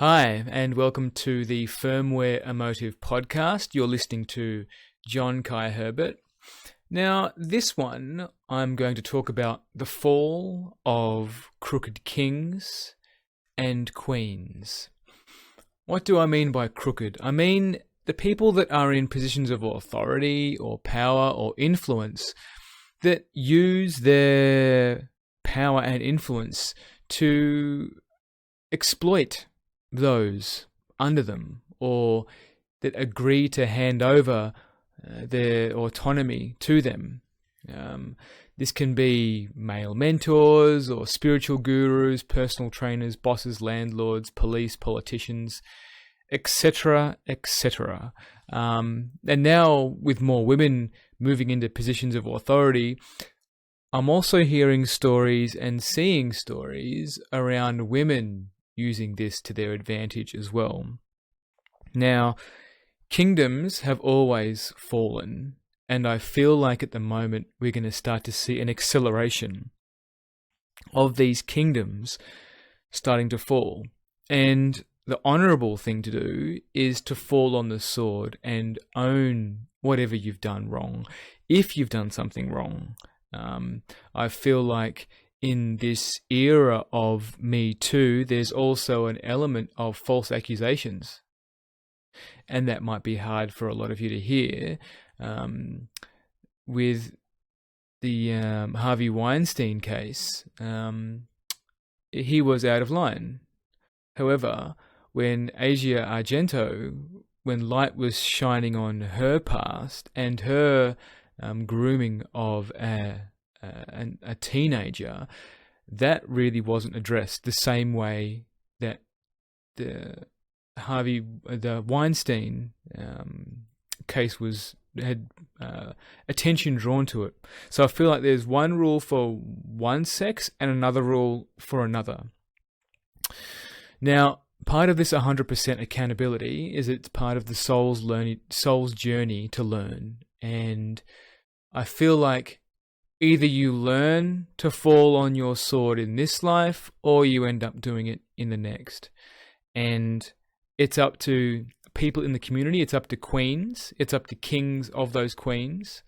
Hi, and welcome to the Firmware Emotive podcast. You're listening to John Kai Herbert. Now, this one, I'm going to talk about the fall of crooked kings and queens. What do I mean by crooked? I mean the people that are in positions of authority or power or influence that use their power and influence to exploit those under them, or that agree to hand over their autonomy to them. This can be male mentors or spiritual gurus, personal trainers, bosses, landlords, police, politicians, etc., etc. And now, with more women moving into positions of authority, I'm also hearing stories and seeing stories around women using this to their advantage as well. Now, kingdoms have always fallen, and I feel like at the moment we're going to start to see an acceleration of these kingdoms starting to fall. And the honourable thing to do is to fall on the sword and own whatever you've done wrong. If you've done something wrong, I feel like in this era of Me Too, there's also an element of false accusations. And that might be hard for a lot of you to hear. With the Harvey Weinstein case, he was out of line. However, when Asia Argento, when light was shining on her past and her grooming of a teenager, that really wasn't addressed the same way that the Weinstein case had attention drawn to it. So I feel like there's one rule for one sex and another rule for another. Now, part of this 100% accountability is it's part of the soul's journey to learn, and I feel like either you learn to fall on your sword in this life, or you end up doing it in the next. And it's up to people in the community, it's up to queens, it's up to kings of those queens,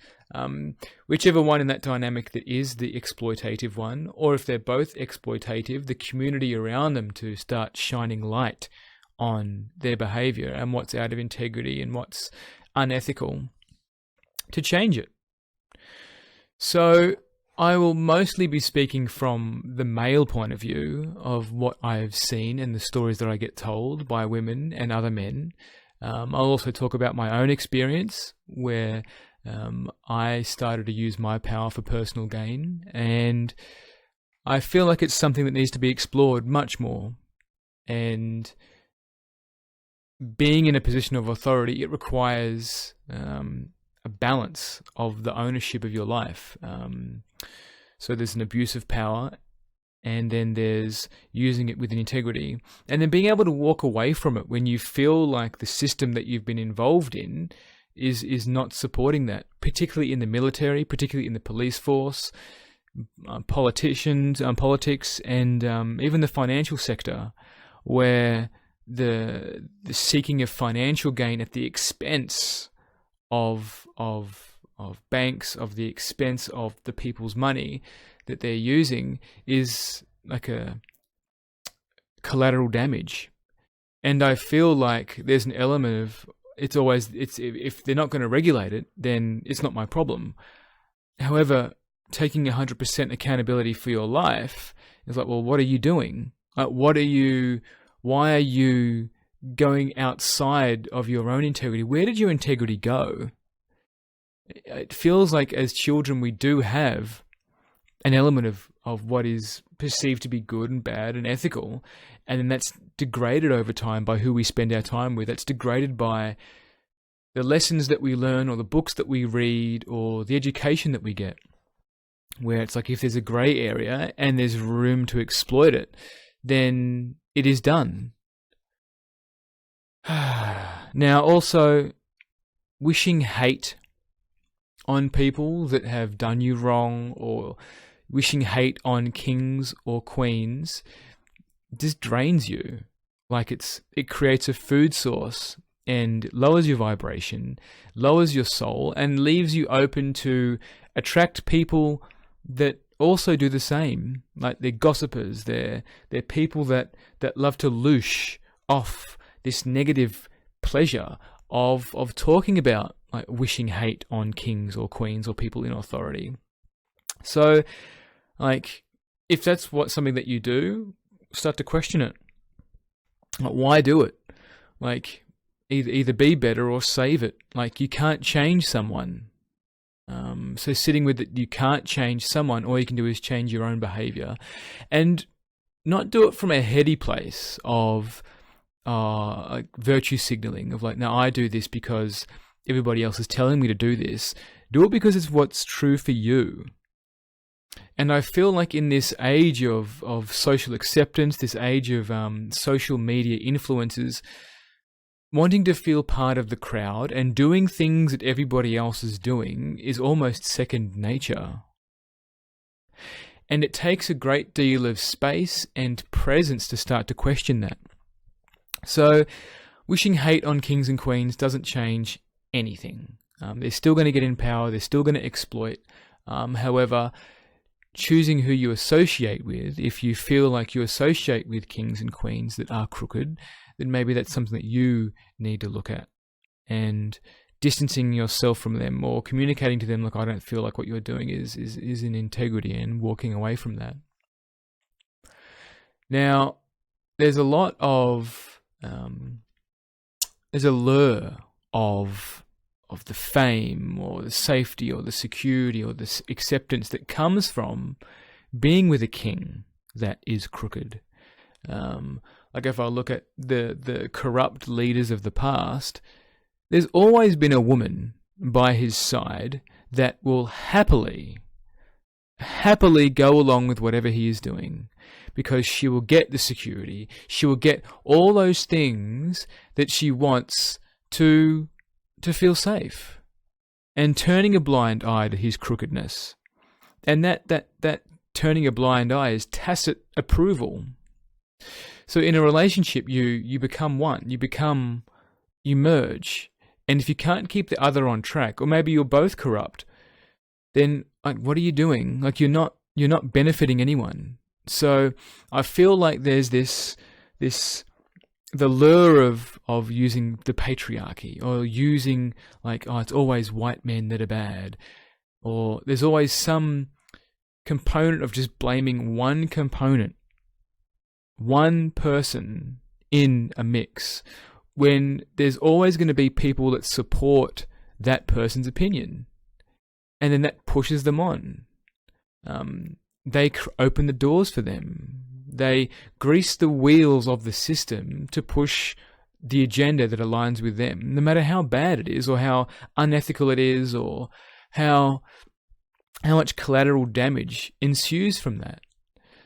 whichever one in that dynamic that is the exploitative one, or if they're both exploitative, the community around them to start shining light on their behavior and what's out of integrity and what's unethical to change it. So I will mostly be speaking from the male point of view of what I've seen and the stories that I get told by women and other men. I'll also talk about my own experience where I started to use my power for personal gain, and I feel like it's something that needs to be explored much more. And being in a position of authority, it requires a balance of the ownership of your life. So there's an abuse of power, and then there's using it with integrity, and then being able to walk away from it when you feel like the system that you've been involved in is not supporting that, particularly in the military, particularly in the police force, politics, and even the financial sector, where the seeking of financial gain at the expense of banks, of the expense of the people's money that they're using, is like a collateral damage. And I feel like there's an element of if they're not going to regulate it, then it's not my problem. However, taking 100% accountability for your life is like, well, what are you doing? Why are you going outside of your own integrity? Where did your integrity go? It feels like as children we do have an element of what is perceived to be good and bad and ethical, and then that's degraded over time by who we spend our time with. That's degraded by the lessons that we learn, or the books that we read, or the education that we get, where it's like if there's a grey area and there's room to exploit it, then it is done. Now, also, wishing hate on people that have done you wrong, or wishing hate on kings or queens, just drains you. like it creates a food source and lowers your vibration, lowers your soul, and leaves you open to attract people that also do the same. Like they're gossipers, they're people that love to loosh off this negative pleasure of talking about, like, wishing hate on kings or queens or people in authority. So, like, if that's something that you do, start to question it. Like, why do it? Like, either be better or save it. Like, you can't change someone. So sitting with it, you can't change someone. All you can do is change your own behavior, and not do it from a heady place of like virtue signaling of like, no, I do this because everybody else is telling me to do this. Do it because it's what's true for you. And I feel like in this age of social acceptance, this age of social media influencers, wanting to feel part of the crowd and doing things that everybody else is doing is almost second nature. And it takes a great deal of space and presence to start to question that. So wishing hate on kings and queens doesn't change anything. They're still going to get in power. They're still going to exploit. However, choosing who you associate with, if you feel like you associate with kings and queens that are crooked, then maybe that's something that you need to look at, and distancing yourself from them or communicating to them, like, I don't feel like what you're doing is in integrity, and walking away from that. Now, there's a lot of there's a lure of the fame or the safety or the security or the acceptance that comes from being with a king that is crooked. Like if I look at the corrupt leaders of the past, there's always been a woman by his side that will happily go along with whatever he is doing, because she will get the security, she will get all those things that she wants to feel safe, and turning a blind eye to his crookedness. And that turning a blind eye is tacit approval. So in a relationship, you become one, you merge. And if you can't keep the other on track, or maybe you're both corrupt, then, like, what are you doing? Like, you're not benefiting anyone. So I feel like there's the lure of using the patriarchy, or using, like, oh, it's always white men that are bad, or there's always some component of just blaming one component, one person in a mix, when there's always going to be people that support that person's opinion, and then that pushes them on. They open the doors for them. They grease the wheels of the system to push the agenda that aligns with them, no matter how bad it is, or how unethical it is, or how much collateral damage ensues from that.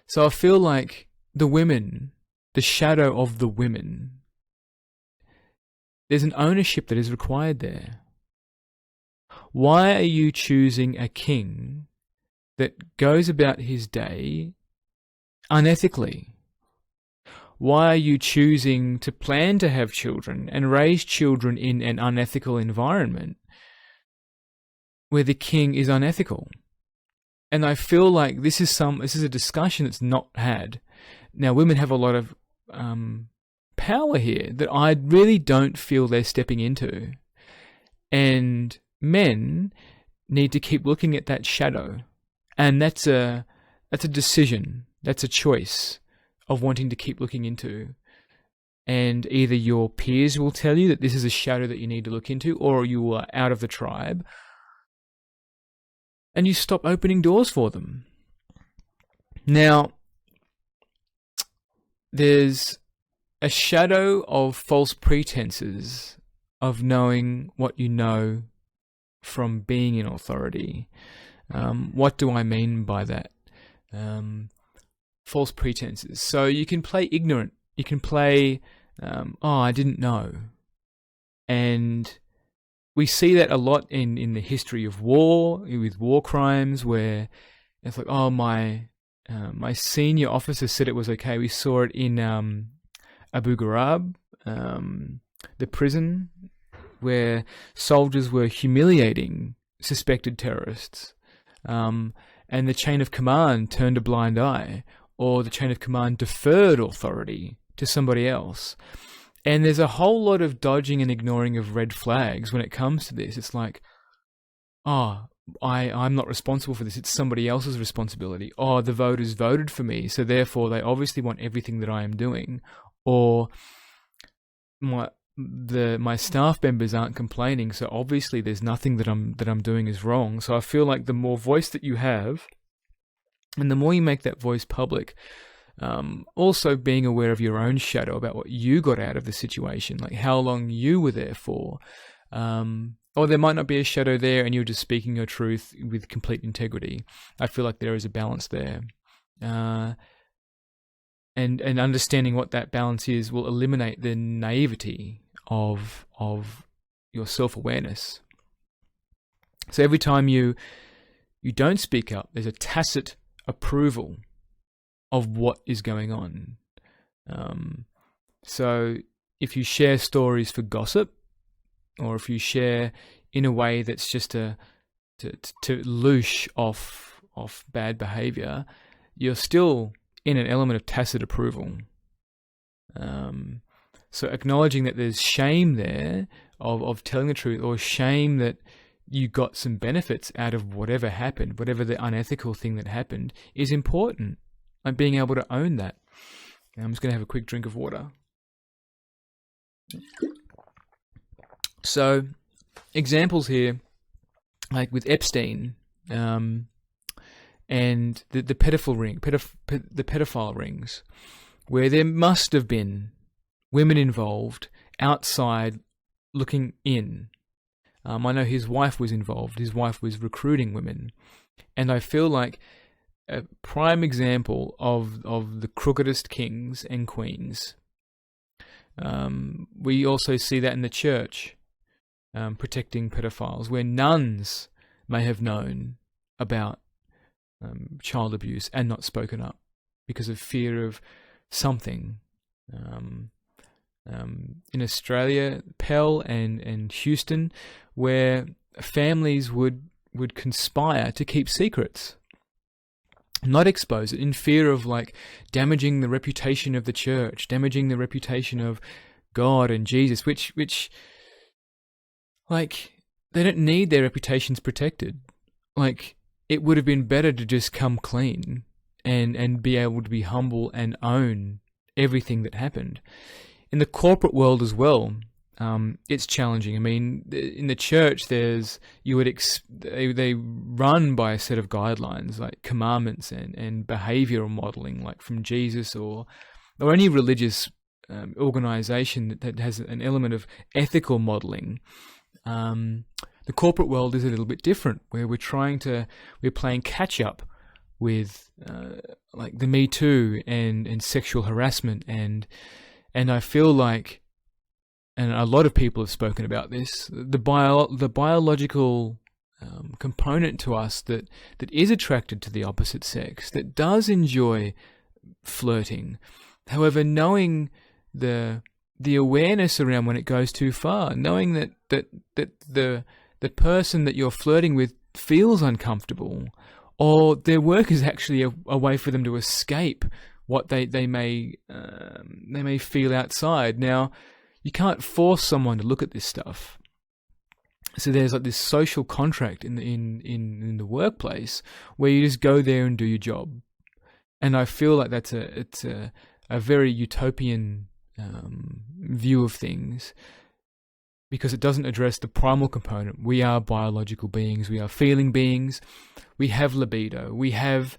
So I feel like the women, the shadow of the women, there's an ownership that is required there. Why are you choosing a king that goes about his day unethically? Why are you choosing to plan to have children and raise children in an unethical environment where the king is unethical? And I feel like this is a discussion that's not had. Now, women have a lot of power here that I really don't feel they're stepping into. And men need to keep looking at that shadow. And that's a decision. That's a choice of wanting to keep looking into. And either your peers will tell you that this is a shadow that you need to look into, or you are out of the tribe, and you stop opening doors for them. Now, there's a shadow of false pretenses of knowing what you know from being in authority. What do I mean by that? False pretenses. So you can play ignorant. You can play, I didn't know. And we see that a lot in the history of war, with war crimes, where it's like, my senior officer said it was okay. We saw it in a Abu Ghraib, the prison where soldiers were humiliating suspected terrorists, and the chain of command turned a blind eye, or the chain of command deferred authority to somebody else. And there's a whole lot of dodging and ignoring of red flags when it comes to this. It's like, oh, I'm not responsible for this. It's somebody else's responsibility. Oh, the voters voted for me, so therefore they obviously want everything that I am doing. Or my staff members aren't complaining, so obviously there's nothing that I'm doing is wrong. So I feel like the more voice that you have, and the more you make that voice public, also being aware of your own shadow about what you got out of the situation, like how long you were there for. Or there might not be a shadow there and you're just speaking your truth with complete integrity. I feel like there is a balance there. And understanding what that balance is will eliminate the naivety of your self-awareness. So every time you don't speak up, there's a tacit approval of what is going on. So if you share stories for gossip, or if you share in a way that's just to loosh off bad behavior, you're still in an element of tacit approval. So acknowledging that there's shame there of telling the truth, or shame that you got some benefits out of whatever happened, whatever the unethical thing that happened, is important. And being able to own that. I'm just going to have a quick drink of water. So, examples here, like with Epstein, and the pedophile rings, where there must have been women involved outside looking in. I know his wife was involved. His wife was recruiting women, and I feel like a prime example of the crookedest kings and queens. We also see that in the church. Protecting pedophiles, where nuns may have known about child abuse and not spoken up because of fear of something. In Australia, Pell and Houston, where families would conspire to keep secrets, not expose it, in fear of like damaging the reputation of the church, damaging the reputation of God and Jesus, which like, they don't need their reputations protected. Like, it would have been better to just come clean and be able to be humble and own everything that happened. In the corporate world as well, it's challenging. I mean, in the church, they run by a set of guidelines, like commandments and behavioral modeling, like from Jesus or any religious organization that has an element of ethical modeling. The corporate world is a little bit different, where we're playing catch up with like the Me Too and sexual harassment, and I feel like, and a lot of people have spoken about this, the biological component to us that is attracted to the opposite sex, that does enjoy flirting. However, knowing the awareness around when it goes too far, knowing that the person that you're flirting with feels uncomfortable, or their work is actually a way for them to escape what they may feel outside. Now, you can't force someone to look at this stuff. So there's like this social contract in the workplace where you just go there and do your job, and I feel like it's a very utopian view of things, because it doesn't address the primal component. We are biological beings. We are feeling beings. We have libido. We have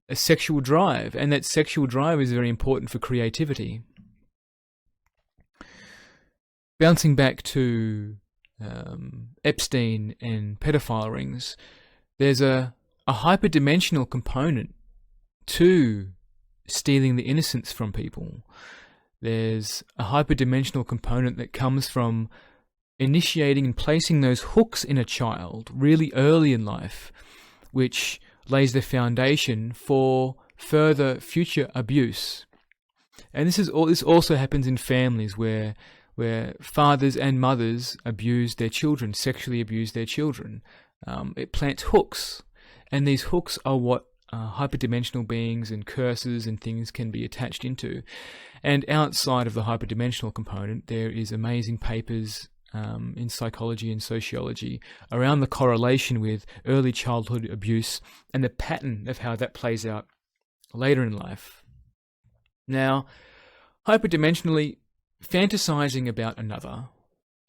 a sexual drive, and that sexual drive is very important for creativity. Bouncing back to Epstein and pedophile rings, there's a hyperdimensional component to stealing the innocence from people. There's a hyperdimensional component that comes from initiating and placing those hooks in a child really early in life, which lays the foundation for further future abuse. And this also happens in families where fathers and mothers abuse their children, sexually abuse their children. It plants hooks, and these hooks are what hyperdimensional beings and curses and things can be attached into. And outside of the hyperdimensional component, there is amazing papers in psychology and sociology around the correlation with early childhood abuse and the pattern of how that plays out later in life. Now, hyperdimensionally, fantasizing about another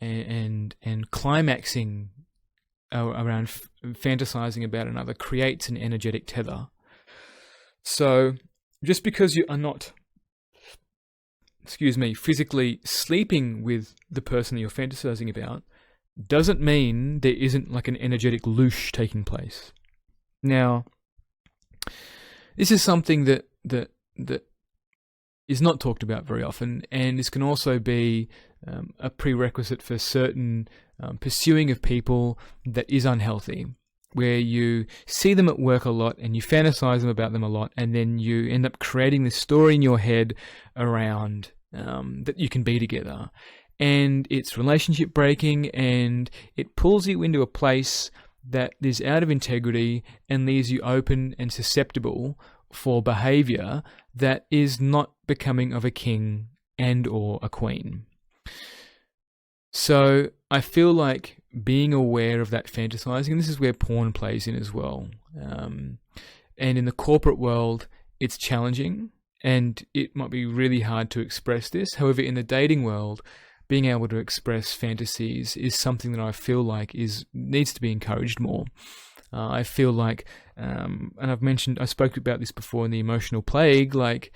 and climaxing around fantasizing about another creates an energetic tether. So just because you are not, physically sleeping with the person that you're fantasizing about doesn't mean there isn't like an energetic loosh taking place. Now, this is something that is not talked about very often, and this can also be a prerequisite for certain pursuing of people that is unhealthy, where you see them at work a lot and you fantasize about them a lot, and then you end up creating this story in your head around that you can be together. And it's relationship breaking, and it pulls you into a place that is out of integrity and leaves you open and susceptible for behavior that is not becoming of a king and or a queen. So I feel like being aware of that fantasizing, and this is where porn plays in as well. And in the corporate world, it's challenging and it might be really hard to express this. However, in the dating world, being able to express fantasies is something that I feel like needs to be encouraged more. I feel like, and I spoke about this before in the Emotional Plague, like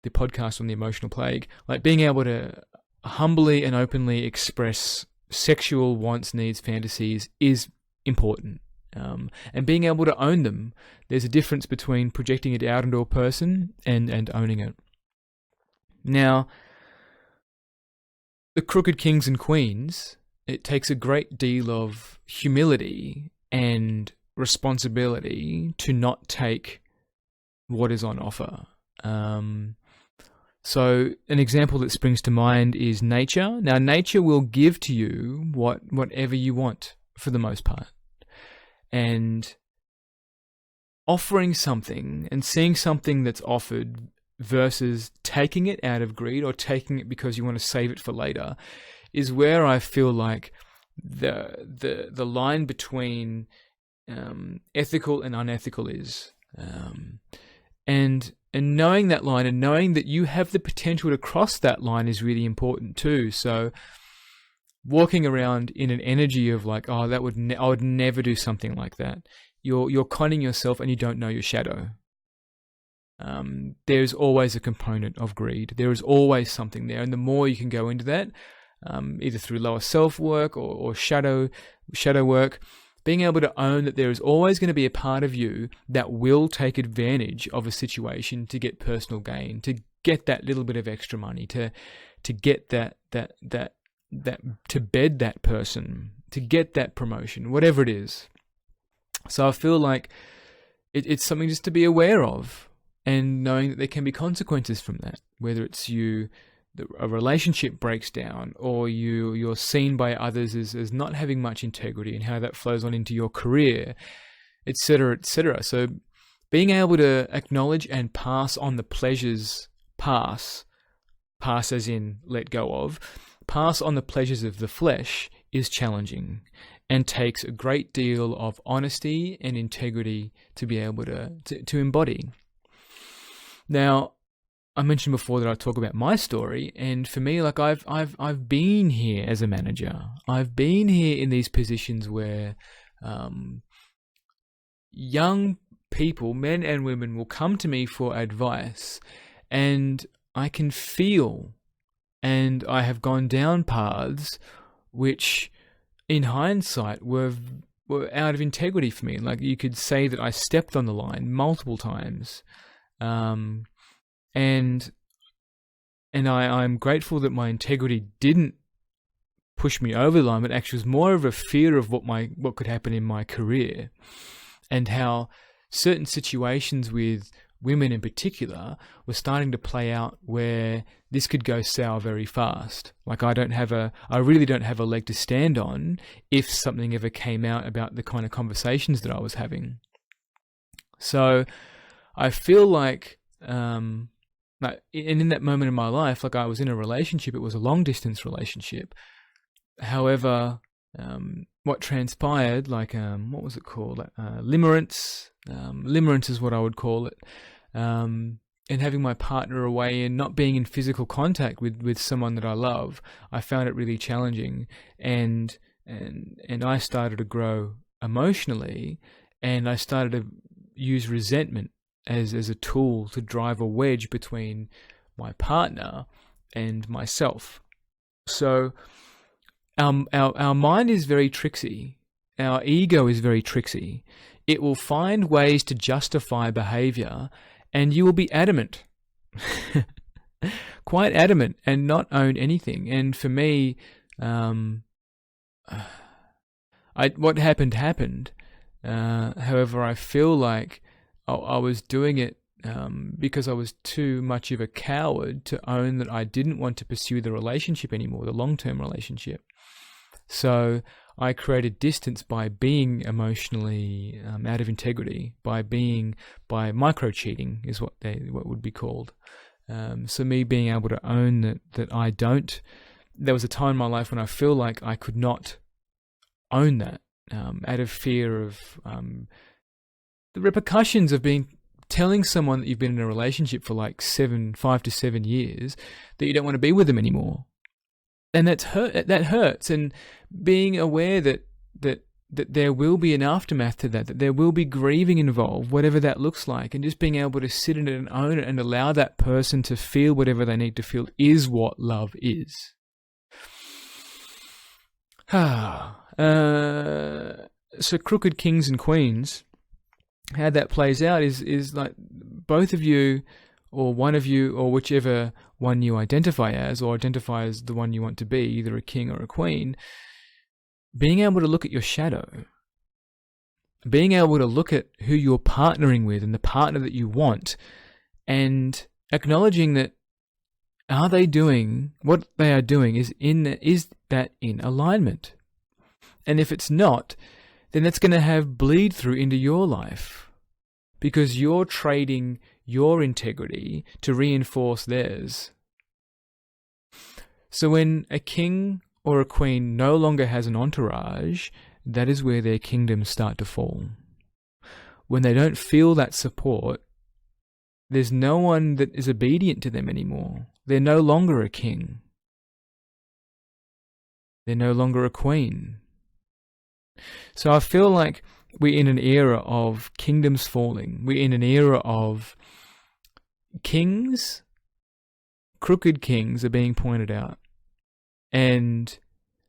the podcast on the Emotional Plague, like being able to humbly and openly express sexual wants, needs, fantasies is important. And being able to own them. There's a difference between projecting it out into a person and owning it. Now, the crooked kings and queens, it takes a great deal of humility and responsibility to not take what is on offer. So an example that springs to mind is nature. Now, nature will give to you whatever you want for the most part. And offering something and seeing something that's offered versus taking it out of greed or taking it because you want to save it for later is where I feel like the line between ethical and unethical is. And knowing that line and knowing that you have the potential to cross that line is really important too. So walking around in an energy of like, oh, I would never do something like that. You're conning yourself and you don't know your shadow. There's always a component of greed. There is always something there. And the more you can go into that, either through lower self-work or shadow work, being able to own that there is always going to be a part of you that will take advantage of a situation to get personal gain, to get that little bit of extra money, to get that to bed that person, to get that promotion, whatever it is. So I feel like it's something just to be aware of, and knowing that there can be consequences from that, whether it's a relationship breaks down, or you're seen by others as not having much integrity, and how that flows on into your career, etc., etc. So being able to acknowledge and pass on the pleasures, pass as in let go of, pass on the pleasures of the flesh is challenging and takes a great deal of honesty and integrity to be able to embody. Now, I mentioned before that I talk about my story, and for me, like I've been here as a manager. I've been here in these positions where young people, men and women, will come to me for advice, and I can feel, and I have gone down paths which, in hindsight, were out of integrity for me. Like, you could say that I stepped on the line multiple times. And I'm grateful that my integrity didn't push me over the line, but actually was more of a fear of what could happen in my career, and how certain situations with women in particular, was starting to play out where this could go sour very fast. Like I really don't have a leg to stand on if something ever came out about the kind of conversations that I was having. So I feel like, and in that moment in my life, like I was in a relationship, it was a long distance relationship. However, what transpired, like, what was it called? Limerence. Limerence is what I would call it. And having my partner away and not being in physical contact with someone that I love, I found it really challenging. And I started to grow emotionally, and I started to use resentment as a tool to drive a wedge between my partner and myself. So our mind is very tricksy. Our ego is very tricksy. It will find ways to justify behavior, and you will be adamant, quite adamant, and not own anything. And for me, what happened. However, I feel like I was doing it because I was too much of a coward to own that I didn't want to pursue the relationship anymore, the long-term relationship. So I created distance by being emotionally out of integrity, by micro-cheating is what would be called. So me being able to own that I don't. There was a time in my life when I feel like I could not own that, out of fear of the repercussions of telling someone that you've been in a relationship for like 5 to 7 years that you don't want to be with them anymore. And that hurts. And being aware that there will be an aftermath to that there will be grieving involved, whatever that looks like, and just being able to sit in it and own it and allow that person to feel whatever they need to feel is what love is. So crooked kings and queens, how that plays out is like both of you, or one of you, or whichever one you identify as, or identify as the one you want to be, either a king or a queen, being able to look at your shadow, being able to look at who you're partnering with and the partner that you want, and acknowledging that are they doing what they are doing, is that in alignment? And if it's not, then that's going to bleed through into your life, because you're trading your integrity to reinforce theirs. So when a king or a queen no longer has an entourage, that is where their kingdoms start to fall. When they don't feel that support, there's no one that is obedient to them anymore. They're no longer a king. They're no longer a queen. So I feel like we're in an era of kingdoms falling. We're in an era of kings, crooked kings are being pointed out, and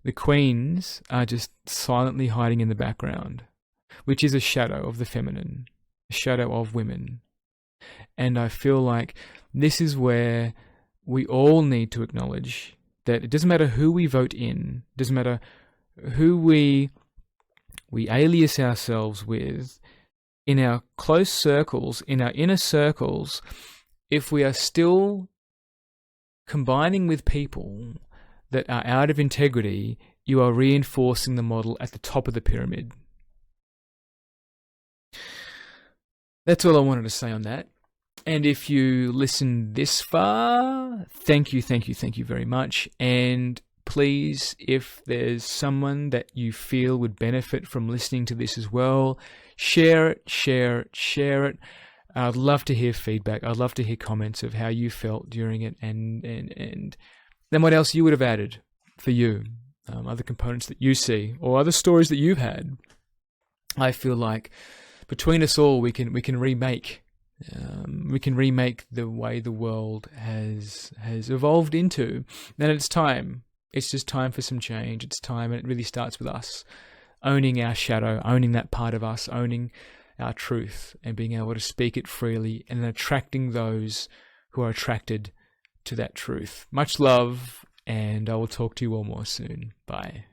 the queens are just silently hiding in the background, which is a shadow of the feminine, a shadow of women. And I feel like this is where we all need to acknowledge that it doesn't matter who we vote in, it doesn't matter who we alias ourselves with, in our close circles, in our inner circles, if we are still combining with people that are out of integrity, you are reinforcing the model at the top of the pyramid. That's all I wanted to say on that. And if you listened this far, thank you very much. And please, if there's someone that you feel would benefit from listening to this as well, share it. I'd love to hear feedback. I'd love to hear comments of how you felt during it, and then what else you would have added for you, other components that you see, or other stories that you've had. I feel like between us all, we can remake the way the world has evolved into. And it's time. It's just time for some change. It's time, and it really starts with us owning our shadow, owning that part of us, owning our truth, and being able to speak it freely, and attracting those who are attracted to that truth. Much love, and I will talk to you all more soon. Bye.